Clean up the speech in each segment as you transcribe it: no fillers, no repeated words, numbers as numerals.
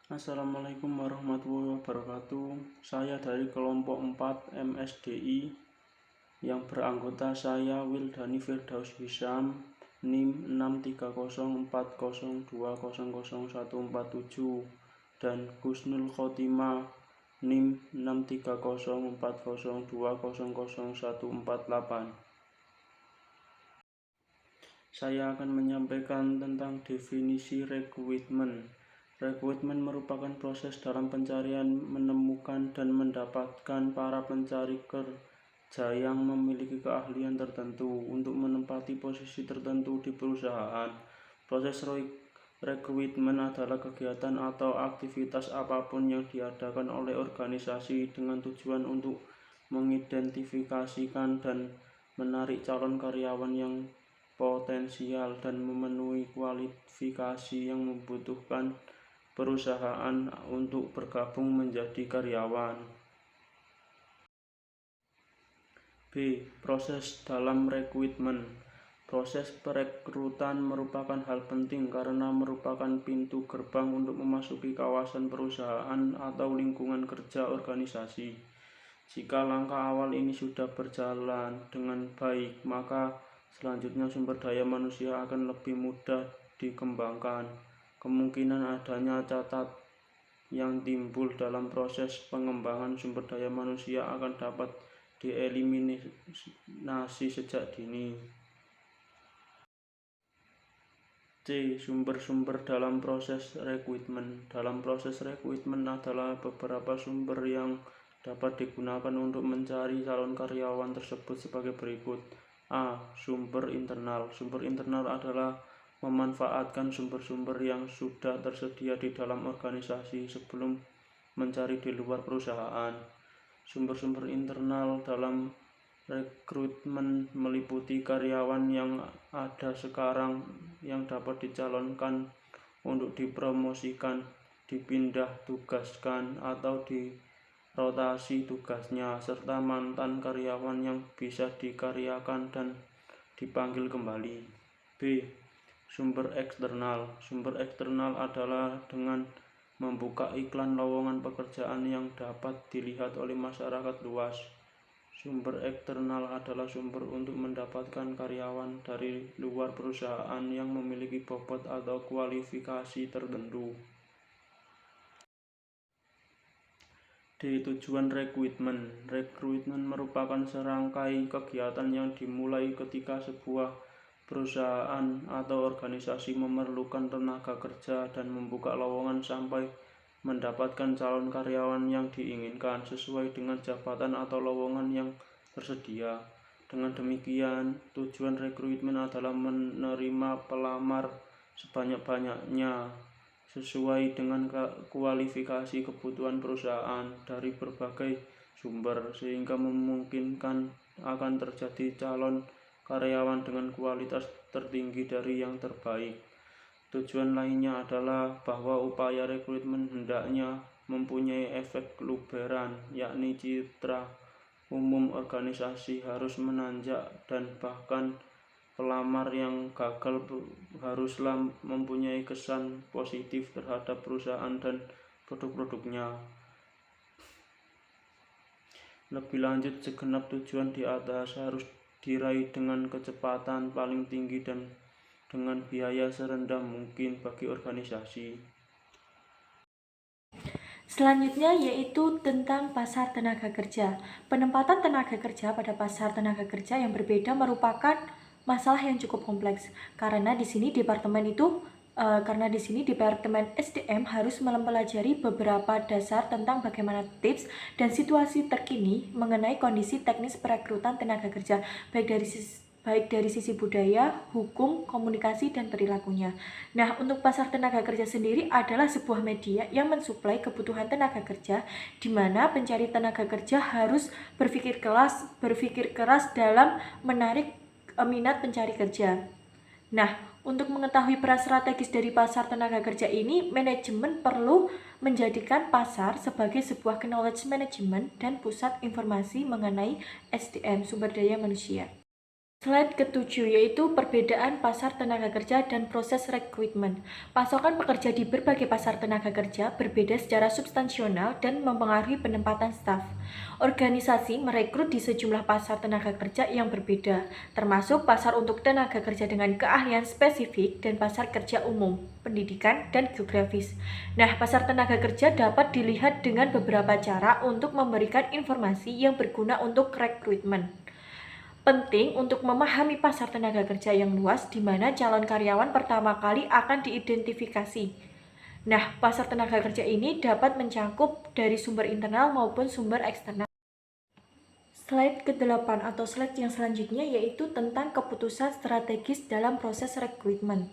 Assalamualaikum warahmatullahi wabarakatuh. Saya dari kelompok 4 MSDI yang beranggota saya Wildani Firdaus Hisam, NIM 63040200147 dan Kusnul Khotimah NIM 63040200148. Saya akan menyampaikan tentang definisi recruitment. Recruitment merupakan proses dalam pencarian, menemukan, dan mendapatkan para pencari kerja yang memiliki keahlian tertentu untuk menempati posisi tertentu di perusahaan. Proses rekrutmen adalah kegiatan atau aktivitas apapun yang diadakan oleh organisasi dengan tujuan untuk mengidentifikasikan dan menarik calon karyawan yang potensial dan memenuhi kualifikasi yang membutuhkan perusahaan untuk bergabung menjadi karyawan. B. Proses dalam rekrutmen. Proses perekrutan merupakan hal penting karena merupakan pintu gerbang untuk memasuki kawasan perusahaan atau lingkungan kerja organisasi. Jika langkah awal ini sudah berjalan dengan baik, maka selanjutnya sumber daya manusia akan lebih mudah dikembangkan. Kemungkinan adanya cacat yang timbul dalam proses pengembangan sumber daya manusia akan dapat dieliminasi sejak dini. C. Sumber-sumber dalam proses rekrutmen. Dalam proses rekrutmen adalah beberapa sumber yang dapat digunakan untuk mencari calon karyawan tersebut sebagai berikut. A. Sumber internal. Sumber internal adalah memanfaatkan sumber-sumber yang sudah tersedia di dalam organisasi sebelum mencari di luar perusahaan. Sumber-sumber internal dalam rekrutmen meliputi karyawan yang ada sekarang yang dapat dicalonkan untuk dipromosikan, dipindah tugaskan, atau dirotasi tugasnya, serta mantan karyawan yang bisa dikaryakan dan dipanggil kembali. B. Sumber eksternal. Sumber eksternal adalah dengan membuka iklan lowongan pekerjaan yang dapat dilihat oleh masyarakat luas. Sumber eksternal adalah sumber untuk mendapatkan karyawan dari luar perusahaan yang memiliki bobot atau kualifikasi tertentu. D. Tujuan rekrutmen. Rekrutmen merupakan serangkai kegiatan yang dimulai ketika sebuah perusahaan atau organisasi memerlukan tenaga kerja dan membuka lowongan sampai mendapatkan calon karyawan yang diinginkan sesuai dengan jabatan atau lowongan yang tersedia. Dengan demikian, tujuan rekrutmen adalah menerima pelamar sebanyak-banyaknya sesuai dengan kualifikasi kebutuhan perusahaan dari berbagai sumber, sehingga memungkinkan akan terjadi calon karyawan dengan kualitas tertinggi dari yang terbaik. Tujuan lainnya adalah bahwa upaya rekrutmen hendaknya mempunyai efek luberan, yakni citra umum organisasi harus menanjak dan bahkan pelamar yang gagal haruslah mempunyai kesan positif terhadap perusahaan dan produk-produknya. Lebih lanjut, segenap tujuan di atas harus diraih dengan kecepatan paling tinggi dan dengan biaya serendah mungkin bagi organisasi. Selanjutnya yaitu tentang pasar tenaga kerja. Penempatan tenaga kerja pada pasar tenaga kerja yang berbeda merupakan masalah yang cukup kompleks karena di sini departemen SDM harus mempelajari beberapa dasar tentang bagaimana tips dan situasi terkini mengenai kondisi teknis perekrutan tenaga kerja baik dari sisi budaya, hukum, komunikasi, dan perilakunya. Nah, untuk pasar tenaga kerja sendiri adalah sebuah media yang mensuplai kebutuhan tenaga kerja, di mana pencari tenaga kerja harus berpikir keras dalam menarik minat pencari kerja. Nah, untuk mengetahui peran strategis dari pasar tenaga kerja ini, manajemen perlu menjadikan pasar sebagai sebuah knowledge management dan pusat informasi mengenai SDM, sumber daya manusia. Slide ketujuh yaitu perbedaan pasar tenaga kerja dan proses rekrutmen. Pasokan pekerja di berbagai pasar tenaga kerja berbeda secara substansial dan mempengaruhi penempatan staf. Organisasi merekrut di sejumlah pasar tenaga kerja yang berbeda, termasuk pasar untuk tenaga kerja dengan keahlian spesifik dan pasar kerja umum, pendidikan, dan geografis. Nah, pasar tenaga kerja dapat dilihat dengan beberapa cara untuk memberikan informasi yang berguna untuk rekrutmen. Penting untuk memahami pasar tenaga kerja yang luas di mana calon karyawan pertama kali akan diidentifikasi. Nah, pasar tenaga kerja ini dapat mencakup dari sumber internal maupun sumber eksternal. Slide ke-8 atau slide yang selanjutnya yaitu tentang keputusan strategis dalam proses rekrutmen.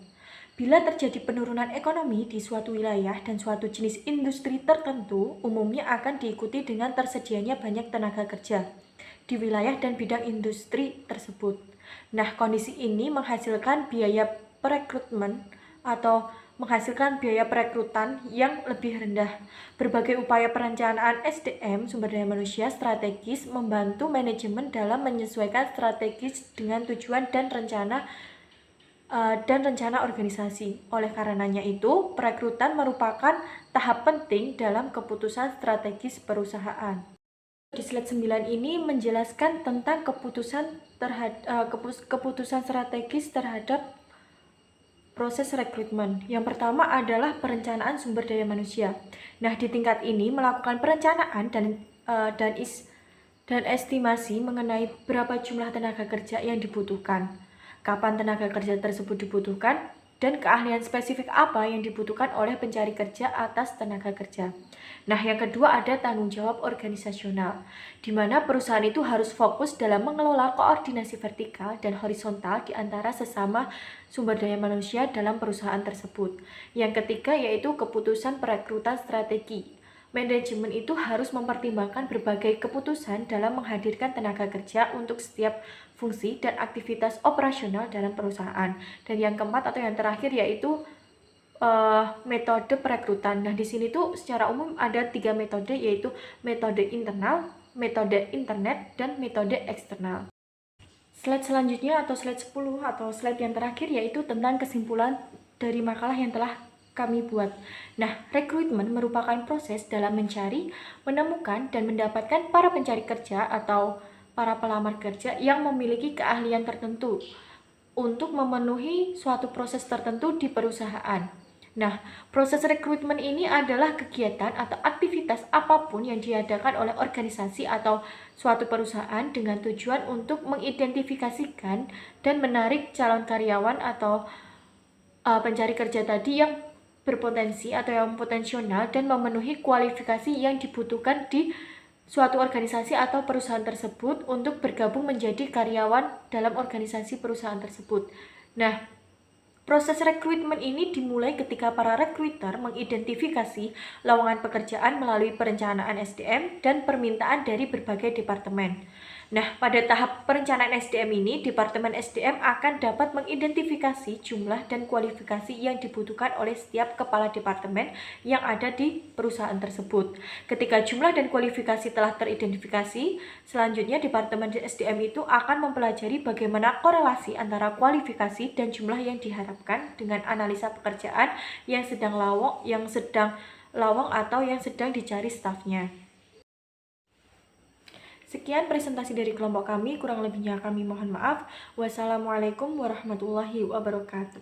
Bila terjadi penurunan ekonomi di suatu wilayah dan suatu jenis industri tertentu, umumnya akan diikuti dengan tersedianya banyak tenaga kerja di wilayah dan bidang industri tersebut. Nah, kondisi ini menghasilkan biaya perekrutan yang lebih rendah. Berbagai upaya perencanaan SDM (sumber daya manusia) strategis membantu manajemen dalam menyesuaikan strategis dengan tujuan dan rencana organisasi. Oleh karenanya itu, perekrutan merupakan tahap penting dalam keputusan strategis perusahaan. Di slide 9 ini menjelaskan tentang keputusan strategis terhadap proses rekrutmen. Yang pertama adalah perencanaan sumber daya manusia. Nah, di tingkat ini melakukan perencanaan dan estimasi mengenai berapa jumlah tenaga kerja yang dibutuhkan, kapan tenaga kerja tersebut dibutuhkan, dan keahlian spesifik apa yang dibutuhkan oleh pencari kerja atas tenaga kerja. Nah, yang kedua ada tanggung jawab organisasional, di mana perusahaan itu harus fokus dalam mengelola koordinasi vertikal dan horizontal di antara sesama sumber daya manusia dalam perusahaan tersebut. Yang ketiga yaitu keputusan perekrutan strategi. Manajemen itu harus mempertimbangkan berbagai keputusan dalam menghadirkan tenaga kerja untuk setiap fungsi dan aktivitas operasional dalam perusahaan. Dan yang keempat atau yang terakhir yaitu metode perekrutan. Nah, di sini tuh secara umum ada 3 metode yaitu metode internal, metode internet, dan metode eksternal. Slide selanjutnya atau slide 10 atau slide yang terakhir yaitu tentang kesimpulan dari makalah yang telah kami buat. Nah, rekrutmen merupakan proses dalam mencari, menemukan, dan mendapatkan para pencari kerja atau para pelamar kerja yang memiliki keahlian tertentu untuk memenuhi suatu proses tertentu di perusahaan. Nah, proses rekrutmen ini adalah kegiatan atau aktivitas apapun yang diadakan oleh organisasi atau suatu perusahaan dengan tujuan untuk mengidentifikasikan dan menarik calon karyawan atau pencari kerja tadi yang berpotensi atau yang potensial dan memenuhi kualifikasi yang dibutuhkan di suatu organisasi atau perusahaan tersebut untuk bergabung menjadi karyawan dalam organisasi perusahaan tersebut. Nah, proses rekrutmen ini dimulai ketika para rekruter mengidentifikasi lowongan pekerjaan melalui perencanaan SDM dan permintaan dari berbagai departemen. Nah, pada tahap perencanaan SDM ini, Departemen SDM akan dapat mengidentifikasi jumlah dan kualifikasi yang dibutuhkan oleh setiap kepala departemen yang ada di perusahaan tersebut. Ketika jumlah dan kualifikasi telah teridentifikasi, selanjutnya Departemen SDM itu akan mempelajari bagaimana korelasi antara kualifikasi dan jumlah yang diharapkan dengan analisa pekerjaan yang sedang lowong atau yang sedang dicari stafnya. Sekian presentasi dari kelompok kami, kurang lebihnya kami mohon maaf. Wassalamualaikum warahmatullahi wabarakatuh.